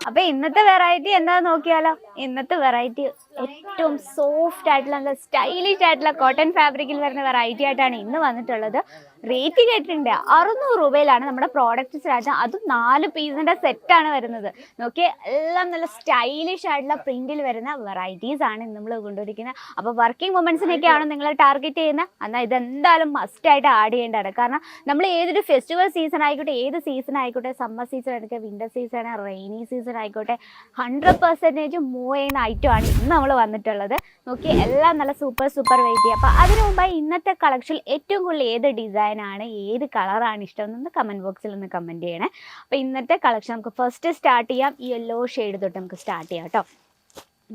അപ്പൊ ഇന്നത്തെ വെറൈറ്റി എന്താന്ന് നോക്കിയാലോ. ഇന്നത്തെ വെറൈറ്റി ഏറ്റവും സോഫ്റ്റ് ആയിട്ടുള്ള നല്ല സ്റ്റൈലിഷ് ആയിട്ടുള്ള കോട്ടൺ ഫാബ്രിക്കിൽ വരുന്ന വെറൈറ്റി ആയിട്ടാണ് ഇന്ന് വന്നിട്ടുള്ളത്. റേറ്റ് കേട്ടിട്ടുണ്ട് 600 രൂപയിലാണ് നമ്മുടെ പ്രോഡക്റ്റ് സ്റ്റാർട്ട്. അതും 4 പീസിന്റെ സെറ്റാണ് വരുന്നത്. നോക്കിയേ, എല്ലാം നല്ല സ്റ്റൈലിഷ് ആയിട്ടുള്ള പ്രിന്റിൽ വരുന്ന വെറൈറ്റീസ് ആണ് നമ്മൾ കൊണ്ടുവരിക്കുന്നത്. അപ്പോൾ വർക്കിംഗ് വുമൻസിനൊക്കെയാണ് നിങ്ങൾ ടാർഗറ്റ് ചെയ്യുന്നത്, എന്നാൽ ഇതെന്തായാലും മസ്റ്റ് ആയിട്ട് ആഡ് ചെയ്യേണ്ടതാണ്. കാരണം നമ്മൾ ഏതൊരു ഫെസ്റ്റിവൽ സീസൺ ആയിക്കോട്ടെ, ഏത് സീസൺ ആയിക്കോട്ടെ, സമ്മർ സീസൺ ആയിക്കോട്ടെ, വിന്റർ സീസൺ, റെയിനി സീസൺ ആയിക്കോട്ടെ, 100% മൂവ് ചെയ്യുന്ന ഐറ്റമാണ് ഇന്ന് നമ്മൾ വന്നിട്ടുള്ളത്. നോക്കി, എല്ലാം നല്ല സൂപ്പർ വെയിറ്റ് ചെയ്യുക. അപ്പോൾ അതിനു മുമ്പായി ഇന്നത്തെ കളക്ഷൻ ഏറ്റവും കൂടുതൽ ഏത് ഡിസൈനാണ്, ഏത് കളറാണ് ഇഷ്ടം എന്നൊന്ന് കമൻറ്റ് ബോക്സിൽ ഒന്ന് കമൻറ്റ് ചെയ്യണേ. അപ്പോൾ ഇന്നത്തെ കളക്ഷൻ നമുക്ക് ഫസ്റ്റ് സ്റ്റാർട്ട് ചെയ്യാം. ഈ യെല്ലോ ഷെയ്ഡ് തൊട്ട് നമുക്ക് സ്റ്റാർട്ട് ചെയ്യാം കേട്ടോ.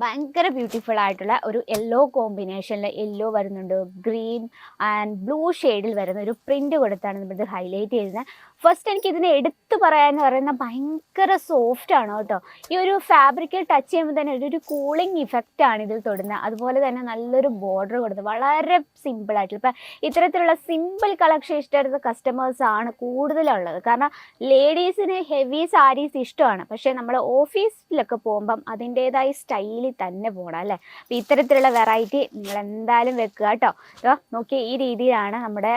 ഭയങ്കര ബ്യൂട്ടിഫുൾ ആയിട്ടുള്ള ഒരു യെല്ലോ കോമ്പിനേഷനിൽ യെല്ലോ വരുന്നുണ്ട്, ഗ്രീൻ ആൻഡ് ബ്ലൂ ഷെയ്ഡിൽ വരുന്ന ഒരു പ്രിന്റ് കൊടുത്താണ് നമ്മളിത് ഹൈലൈറ്റ് ചെയ്യുന്നത്. ഫസ്റ്റ് എനിക്ക് ഇതിനെ എടുത്തു പറയാന്ന് പറയുന്നത് ഭയങ്കര സോഫ്റ്റ് ആണ് കേട്ടോ. ഈ ഒരു ഫാബ്രിക്കിൽ ടച്ച് ചെയ്യുമ്പോൾ തന്നെ ഒരു കൂളിംഗ് ഇഫക്റ്റ് ആണ് ഇതിൽ തൊടുന്നത്. അതുപോലെ തന്നെ നല്ലൊരു ബോർഡർ കൊടുത്തത് വളരെ സിമ്പിൾ ആയിട്ടുള്ള, ഇപ്പം ഇത്തരത്തിലുള്ള സിമ്പിൾ കളക്ഷൻ ഇഷ്ടപ്പെടുന്ന കസ്റ്റമേഴ്സ് ആണ് കൂടുതലുള്ളത്. കാരണം ലേഡീസിന് ഹെവി സാരീസ് ഇഷ്ടമാണ്, പക്ഷേ നമ്മൾ ഓഫീസിലൊക്കെ പോകുമ്പം അതിൻ്റെതായ സ്റ്റൈലിൽ തന്നെ പോകണം അല്ലേ. അപ്പം ഇത്തരത്തിലുള്ള വെറൈറ്റി നിങ്ങൾ എന്തായാലും വെക്കുക കേട്ടോ. നോക്കി, ഈ രീതിയിലാണ് നമ്മുടെ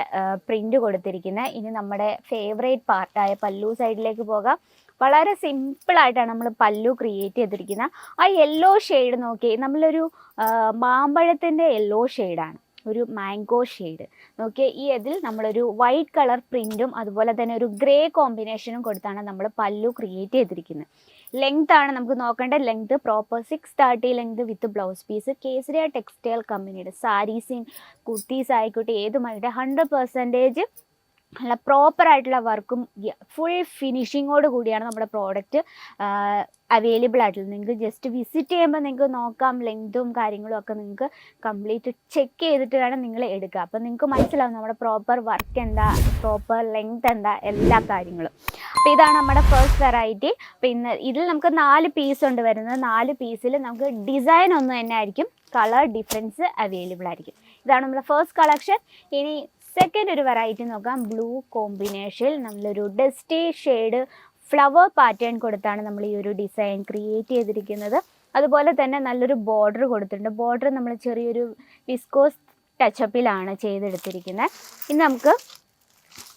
പ്രിന്റ് കൊടുത്തിരിക്കുന്നത്. ഇനി നമ്മുടെ ഫേവറേറ്റ് പാർട്ടായ പല്ലു സൈഡിലേക്ക് പോകാം. വളരെ സിമ്പിളായിട്ടാണ് നമ്മൾ പല്ലു ക്രിയേറ്റ് ചെയ്തിരിക്കുന്നത്. ആ യെല്ലോ ഷെയ്ഡ് നോക്കി, നമ്മളൊരു മാമ്പഴത്തിൻ്റെ യെല്ലോ ഷെയ്ഡാണ്, ഒരു മാംഗോ ഷെയ്ഡ് നോക്കിയേ. ഈ ഇതിൽ നമ്മളൊരു വൈറ്റ് കളർ പ്രിൻറ്റും അതുപോലെ തന്നെ ഒരു ഗ്രേ കോമ്പിനേഷനും കൊടുത്താണ് നമ്മൾ പല്ലു ക്രിയേറ്റ് ചെയ്തിരിക്കുന്നത്. ലെങ്ത് ആണ് നമുക്ക് നോക്കേണ്ട. Length proper 630 length with blouse piece. Kesariya textile കമ്പനിയുടെ സാരീസും കുർത്തീസ് ആയിക്കോട്ടെ ഏതുമായിട്ട് 100% നല്ല പ്രോപ്പറായിട്ടുള്ള വർക്കും ഫുൾ ഫിനിഷിങ്ങോട് കൂടിയാണ് നമ്മുടെ പ്രോഡക്റ്റ് അവൈലബിൾ ആയിട്ടുള്ളത്. നിങ്ങൾക്ക് ജസ്റ്റ് വിസിറ്റ് ചെയ്യുമ്പോൾ നിങ്ങൾക്ക് നോക്കാം, ലെങ്തും കാര്യങ്ങളും ഒക്കെ നിങ്ങൾക്ക് കംപ്ലീറ്റ് ചെക്ക് ചെയ്തിട്ട് വേണം നിങ്ങൾ എടുക്കുക. അപ്പോൾ നിങ്ങൾക്ക് മനസ്സിലാവും നമ്മുടെ പ്രോപ്പർ വർക്ക് എന്താ, പ്രോപ്പർ ലെങ്ത് എന്താ, എല്ലാ കാര്യങ്ങളും. അപ്പോൾ ഇതാണ് നമ്മുടെ ഫസ്റ്റ് വെറൈറ്റി. അപ്പോൾ ഇതിൽ നമുക്ക് 4 പീസ് ഉണ്ട് വരുന്നത്. 4 പീസിൽ നമുക്ക് ഡിസൈൻ ഒന്നും തന്നെ ആയിരിക്കും, കളർ ഡിഫറൻസ് അവൈലബിൾ ആയിരിക്കും. ഇതാണ് നമ്മുടെ ഫസ്റ്റ് കളക്ഷൻ. ഇനി സെക്കൻഡ് ഒരു വെറൈറ്റി നോക്കാം. ബ്ലൂ കോമ്പിനേഷനിൽ നമ്മളൊരു ഡസ്റ്റി ഷെയ്ഡ് ഫ്ലവർ പാറ്റേൺ കൊടുത്താണ് നമ്മൾ ഈ ഒരു ഡിസൈൻ ക്രിയേറ്റ് ചെയ്തിരിക്കുന്നത്. അതുപോലെ തന്നെ നല്ലൊരു ബോർഡർ കൊടുത്തിട്ടുണ്ട്. ബോർഡർ നമ്മൾ ചെറിയൊരു വിസ്കോസ് ടച്ചപ്പിലാണ് ചെയ്തെടുത്തിരിക്കുന്നത്. ഇനി നമുക്ക്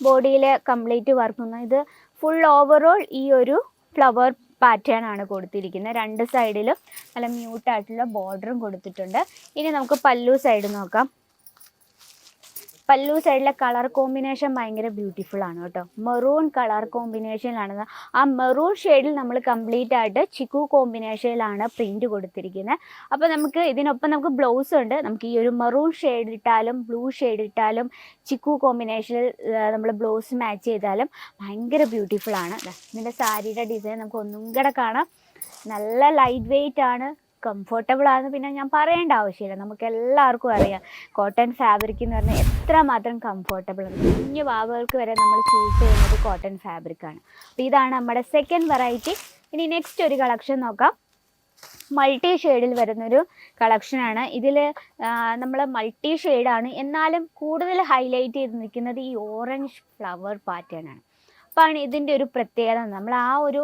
ബോഡിയിൽ കംപ്ലീറ്റ് വർക്കുന്ന ഇത് ഫുൾ ഓവറോൾ ഈ ഒരു ഫ്ലവർ പാറ്റേൺ ആണ് കൊടുത്തിരിക്കുന്നത്. 2 സൈഡിലും നല്ല മ്യൂട്ടായിട്ടുള്ള ബോർഡറും കൊടുത്തിട്ടുണ്ട്. ഇനി നമുക്ക് പല്ലു സൈഡ് നോക്കാം. പല്ലു സൈഡിലെ കളർ കോമ്പിനേഷൻ ഭയങ്കര ബ്യൂട്ടിഫുൾ ആണ് കേട്ടോ. മെറൂൺ കളർ കോമ്പിനേഷനിലാണ്. ആ മെറൂൺ ഷെയ്ഡിൽ നമ്മൾ കംപ്ലീറ്റ് ആയിട്ട് ചിക്കു കോമ്പിനേഷനിലാണ് പ്രിന്റ് കൊടുത്തിരിക്കുന്നത്. അപ്പോൾ നമുക്ക് ഇതിനൊപ്പം നമുക്ക് ബ്ലൗസ് ഉണ്ട്. നമുക്ക് ഈ ഒരു മെറൂൺ ഷെയ്ഡ് ഇട്ടാലും ബ്ലൂ ഷെയ്ഡ് ഇട്ടാലും ചിക്കു കോമ്പിനേഷനിൽ നമ്മൾ ബ്ലൗസ് മാച്ച് ചെയ്താലും ഭയങ്കര ബ്യൂട്ടിഫുൾ ആണ്. ഇതിൻ്റെ സാരിയുടെ ഡിസൈൻ നമുക്ക് ഒന്നും കൂടെ കാണാം. നല്ല ലൈറ്റ് വെയ്റ്റ് ആണ്, കംഫർട്ടബിൾ ആണ്. പിന്നെ ഞാൻ പറയേണ്ട ആവശ്യമില്ല, നമുക്ക് എല്ലാവർക്കും അറിയാം കോട്ടൺ ഫാബ്രിക് എന്ന് പറഞ്ഞാൽ എത്രമാത്രം കംഫർട്ടബിൾ ആണ്. കുഞ്ഞു വാവുകൾക്ക് വരെ നമ്മൾ ചൂസ് ചെയ്യുന്നത് കോട്ടൺ ഫാബ്രിക്കാണ്. അപ്പോൾ ഇതാണ് നമ്മുടെ സെക്കൻഡ് വെറൈറ്റി. ഇനി നെക്സ്റ്റ് ഒരു കളക്ഷൻ നോക്കാം. മൾട്ടി ഷെയ്ഡിൽ വരുന്നൊരു കളക്ഷനാണ്. ഇതിൽ നമ്മൾ മൾട്ടി ഷെയ്ഡാണ്, എന്നാലും കൂടുതൽ ഹൈലൈറ്റ് ചെയ്ത് നിൽക്കുന്നത് ഈ ഓറഞ്ച് ഫ്ലവർ പാറ്റേൺ ആണ്. അപ്പോൾ ഇതിൻ്റെ ഒരു പ്രത്യേകത, നമ്മൾ ആ ഒരു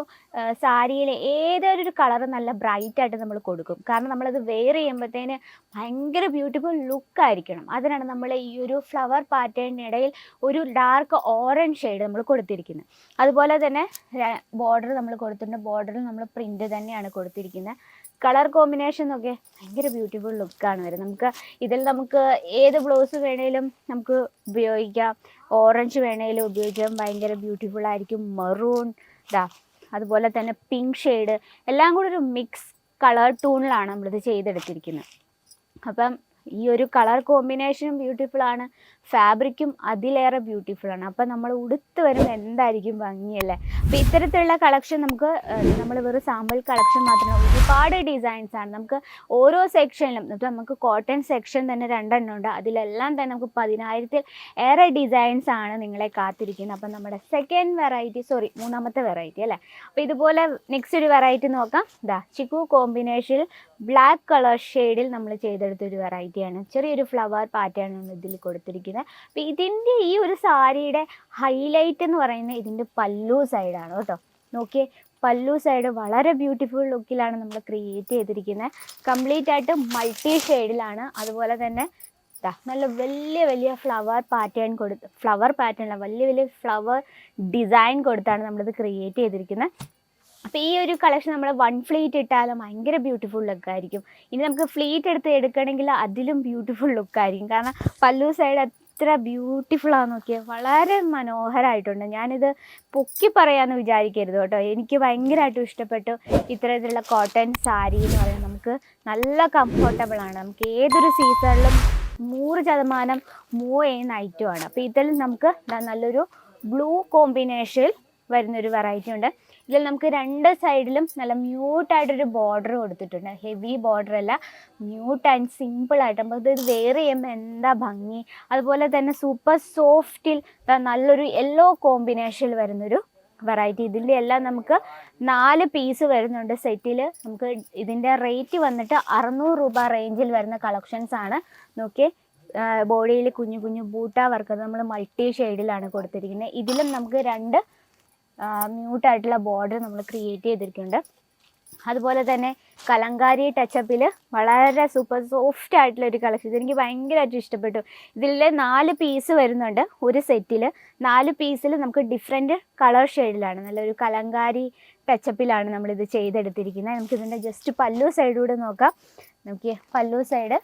സാരിയിലെ ഏതൊരു കളർ നല്ല ബ്രൈറ്റായിട്ട് നമ്മൾ കൊടുക്കും. കാരണം നമ്മളത് വെയർ ചെയ്യുമ്പോഴത്തേന് ഭയങ്കര ബ്യൂട്ടിഫുൾ ലുക്കായിരിക്കണം. അതിനാണ് നമ്മൾ ഈ ഒരു ഫ്ലവർ പാറ്റേണിനിടയിൽ ഒരു ഡാർക്ക് ഓറഞ്ച് ഷെയ്ഡ് നമ്മൾ കൊടുത്തിരിക്കുന്നത്. അതുപോലെ തന്നെ ബോർഡർ നമ്മൾ കൊടുത്തിട്ടുണ്ട്. ബോർഡറിൽ നമ്മൾ പ്രിൻ്റ് തന്നെയാണ് കൊടുത്തിരിക്കുന്നത്. കളർ കോമ്പിനേഷൻ ഒക്കെ ഭയങ്കര ബ്യൂട്ടിഫുൾ ലുക്കാണ് വരുന്നത്. നമുക്ക് ഇതിൽ നമുക്ക് ഏത് ബ്ലൗസ് വേണേലും നമുക്ക് ഉപയോഗിക്കാം, ഓറഞ്ച് വേണേലും ഉപയോഗിക്കാം, ഭയങ്കര ബ്യൂട്ടിഫുൾ ആയിരിക്കും. മെറൂൺ അതുപോലെ തന്നെ പിങ്ക് ഷെയ്ഡ് എല്ലാം കൂടി ഒരു മിക്സ് കളർ ടൂണിലാണ് നമ്മളിത് ചെയ്തെടുത്തിരിക്കുന്നത്. അപ്പം ഈ ഒരു കളർ കോമ്പിനേഷനും ബ്യൂട്ടിഫുൾ ആണ്, ഫാബ്രിക്കും അതിലേറെ ബ്യൂട്ടിഫുൾ ആണ്. അപ്പം നമ്മൾ ഉടുത്ത് വരുമ്പോൾ എന്തായിരിക്കും ഭംഗിയല്ലേ. അപ്പോൾ ഇത്തരത്തിലുള്ള കളക്ഷൻ നമുക്ക് നമ്മൾ വെറും സാമ്പിൾ കളക്ഷൻ മാത്രമല്ല, ഒരുപാട് ഡിസൈൻസ് ആണ്. നമുക്ക് ഓരോ സെക്ഷനിലും ഇപ്പം നമുക്ക് കോട്ടൺ സെക്ഷൻ തന്നെ 2 എണ്ണം ഉണ്ട്. അതിലെല്ലാം തന്നെ നമുക്ക് 10,000-ൽ ഏറെ ഡിസൈൻസ് ആണ് നിങ്ങളെ കാത്തിരിക്കുന്നത്. അപ്പം നമ്മുടെ മൂന്നാമത്തെ വെറൈറ്റി അല്ലേ. അപ്പോൾ ഇതുപോലെ നെക്സ്റ്റ് ഒരു വെറൈറ്റി നോക്കാം. ചിക്കു കോമ്പിനേഷനിൽ ബ്ലാക്ക് കളർ ഷെയ്ഡിൽ നമ്മൾ ചെയ്തെടുത്തൊരു വെറൈറ്റിയാണ്. ചെറിയൊരു ഫ്ലവർ പാറ്റേൺ ആണ് ഇതിൽ കൊടുത്തിരിക്കുന്നത്. അപ്പോൾ ഇതിൻ്റെ ഈ ഒരു സാരിയുടെ ഹൈലൈറ്റ് എന്ന് പറയുന്നത് ഇതിൻ്റെ പല്ലു സൈഡാണ് കേട്ടോ. നോക്കിയേ, പല്ലു സൈഡ് വളരെ ബ്യൂട്ടിഫുൾ ലുക്കിലാണ് നമ്മൾ ക്രിയേറ്റ് ചെയ്തിരിക്കുന്നത്. കംപ്ലീറ്റ് ആയിട്ട് മൾട്ടി ഷെയ്ഡിലാണ്. അതുപോലെ തന്നെ നല്ല വലിയ വലിയ ഫ്ലവർ പാറ്റേൺ വലിയ വലിയ ഫ്ലവർ ഡിസൈൻ കൊടുത്താണ് നമ്മളിത് ക്രിയേറ്റ് ചെയ്തിരിക്കുന്നത്. അപ്പോൾ ഈ ഒരു കളക്ഷൻ നമ്മൾ 1 ഫ്ലീറ്റ് ഇട്ടാലും ഭയങ്കര ബ്യൂട്ടിഫുൾ ലുക്കായിരിക്കും. ഇനി നമുക്ക് ഫ്ലീറ്റ് എടുക്കുകയാണെങ്കിൽ അതിലും ബ്യൂട്ടിഫുൾ ലുക്കായിരിക്കും. കാരണം പല്ലു സൈഡ് എത്ര ബ്യൂട്ടിഫുള്ളാന്ന് നോക്കിയാൽ, വളരെ മനോഹരമായിട്ടുണ്ട്. ഞാനിത് പൊക്കി പറയാമെന്ന് വിചാരിക്കരുത് കേട്ടോ, എനിക്ക് ഭയങ്കരമായിട്ടും ഇഷ്ടപ്പെട്ടു. ഇത്തരത്തിലുള്ള കോട്ടൺ സാരി എന്ന് പറയുന്നത് നമുക്ക് നല്ല കംഫർട്ടബിളാണ്. നമുക്ക് ഏതൊരു സീസണിലും 100% മൂവ് ചെയ്യുന്ന ഐറ്റമാണ്. അപ്പോൾ ഇതിൽ നമുക്ക് നല്ലൊരു ബ്ലൂ കോമ്പിനേഷനിൽ വരുന്നൊരു വെറൈറ്റി ഉണ്ട്. ഇതിൽ നമുക്ക് 2 സൈഡിലും നല്ല മ്യൂട്ടായിട്ടൊരു ബോർഡർ കൊടുത്തിട്ടുണ്ട്. ഹെവി ബോർഡർ അല്ല, മ്യൂട്ട് ആൻഡ് സിമ്പിളായിട്ട് നമുക്ക് ഇത് വെയർ ചെയ്യുമ്പോൾ എന്താ ഭംഗി. അതുപോലെ തന്നെ സൂപ്പർ സോഫ്റ്റിൽ നല്ലൊരു യെല്ലോ കോമ്പിനേഷനിൽ വരുന്നൊരു വെറൈറ്റി. ഇതിൻ്റെ എല്ലാം നമുക്ക് 4 പീസ് വരുന്നുണ്ട് സെറ്റിൽ. നമുക്ക് ഇതിൻ്റെ റേറ്റ് വന്നിട്ട് 600 രൂപ റേഞ്ചിൽ വരുന്ന കളക്ഷൻസ് ആണ്. നോക്കിയേ, ബോഡിയിൽ കുഞ്ഞു കുഞ്ഞു ബൂട്ട വർക്ക് നമ്മൾ മൾട്ടി ഷെയ്ഡിലാണ് കൊടുത്തിരിക്കുന്നത്. ഇതിലും നമുക്ക് 2 മ്യൂട്ടായിട്ടുള്ള ബോർഡർ നമ്മൾ ക്രിയേറ്റ് ചെയ്തിരിക്കുന്നുണ്ട്. അതുപോലെ തന്നെ കലങ്കാരി ടച്ചപ്പിൽ വളരെ സൂപ്പർ സോഫ്റ്റ് ആയിട്ടുള്ള ഒരു കളക്ഷൻ. ഇതെനിക്ക് ഭയങ്കരമായിട്ട് ഇഷ്ടപ്പെട്ടു. ഇതിൽ 4 പീസ് വരുന്നുണ്ട് ഒരു സെറ്റിൽ. 4 പീസിൽ നമുക്ക് ഡിഫറെൻറ്റ് കളർ ഷെയ്ഡിലാണ്, നല്ലൊരു കലങ്കാരി ടച്ചപ്പിലാണ് നമ്മളിത് ചെയ്തെടുത്തിരിക്കുന്നത്. നമുക്കിതിൻ്റെ ജസ്റ്റ് പല്ലു സൈഡൂടെ നോക്കാം. നോക്കിയേ, പല്ലു സൈഡ്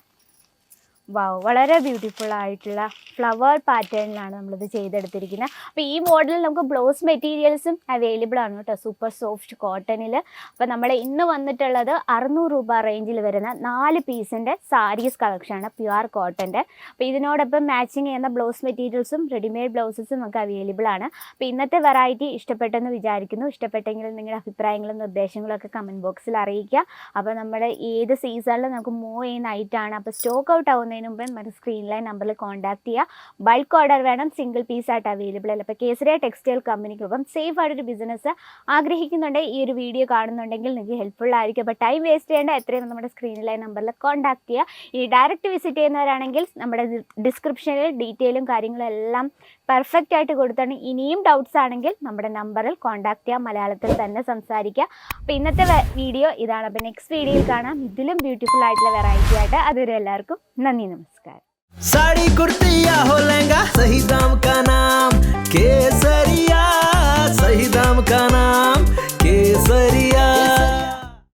വളരെ ബ്യൂട്ടിഫുൾ ആയിട്ടുള്ള ഫ്ലവർ പാറ്റേണിലാണ് നമ്മളിത് ചെയ്തെടുത്തിരിക്കുന്നത്. അപ്പോൾ ഈ മോഡലിൽ നമുക്ക് ബ്ലൗസ് മെറ്റീരിയൽസും അവൈലബിൾ ആണ് കേട്ടോ, സൂപ്പർ സോഫ്റ്റ് കോട്ടണിൽ. അപ്പോൾ നമ്മൾ ഇന്ന് വന്നിട്ടുള്ളത് 600 രൂപ റേഞ്ചിൽ വരുന്ന 4 പീസിൻ്റെ സാരീസ് കളക്ഷനാണ്, പ്യുവർ കോട്ടൻ്റെ. അപ്പോൾ ഇതിനോടൊപ്പം മാച്ചിങ് ചെയ്യുന്ന ബ്ലൗസ് മെറ്റീരിയൽസും റെഡിമെയ്ഡ് ബ്ലൗസസും നമുക്ക് അവൈലബിൾ ആണ്. അപ്പോൾ ഇന്നത്തെ വെറൈറ്റി ഇഷ്ടപ്പെട്ടെന്ന് വിചാരിക്കുന്നു. ഇഷ്ടപ്പെട്ടെങ്കിൽ നിങ്ങളുടെ അഭിപ്രായങ്ങളും നിർദ്ദേശങ്ങളും ഒക്കെ കമൻറ്റ് ബോക്സിൽ അറിയിക്കുക. അപ്പോൾ നമ്മുടെ ഏത് സീസണിലും നമുക്ക് മൂവ് ചെയ്യുന്ന ഐറ്റമാണ്. അപ്പോൾ സ്റ്റോക്ക് ഔട്ട് ആവുന്ന മുമ്പ് നമ്മുടെ സ്ക്രീനിലെ നമ്പറിൽ കോൺടാക്ട് ചെയ്യുക. ബൾക്ക് ഓർഡർ വേണം, സിംഗിൾ പീസ് ആയിട്ട് അവൈലബിൾ അല്ല. അപ്പോൾ കേസരിയ ടെക്സ്റ്റൈൽ കമ്പനിക്കൊപ്പം സേഫ് ആയിട്ടൊരു ബിസിനസ് ആഗ്രഹിക്കുന്നുണ്ടെങ്കിൽ ഈ ഒരു വീഡിയോ കാണുന്നുണ്ടെങ്കിൽ നിങ്ങൾക്ക് ഹെൽപ്ഫുൾ ആയിരിക്കും. അപ്പോൾ ടൈം വേസ്റ്റ് ചെയ്യേണ്ട, എത്രയും നമ്മുടെ സ്ക്രീനിലെ നമ്പറിൽ കോൺടാക്ട് ചെയ്യുക. ഇനി ഡയറക്റ്റ് വിസിറ്റ് ചെയ്യുന്നവരാണെങ്കിൽ നമ്മുടെ ഡിസ്ക്രിപ്ഷനിൽ ഡീറ്റെയിലും കാര്യങ്ങളും എല്ലാം പെർഫെക്റ്റ് ആയിട്ട് കൊടുത്താണ്. ഇനിയും ഡൗട്ട്സ് ആണെങ്കിൽ നമ്മുടെ നമ്പറിൽ കോൺടാക്ട് ചെയ്യുക, മലയാളത്തിൽ തന്നെ സംസാരിക്കുക. അപ്പോൾ ഇന്നത്തെ വീഡിയോ ഇതാണ്. അപ്പോൾ നെക്സ്റ്റ് വീഡിയോയിൽ കാണാം ഇതിലും ബ്യൂട്ടിഫുൾ ആയിട്ടുള്ള വെറൈറ്റി ആയിട്ട്. അതുവരെ എല്ലാവർക്കും നന്ദി, नमस्कार। साड़ी कुर्ती या हो लहंगा, सही दाम का नाम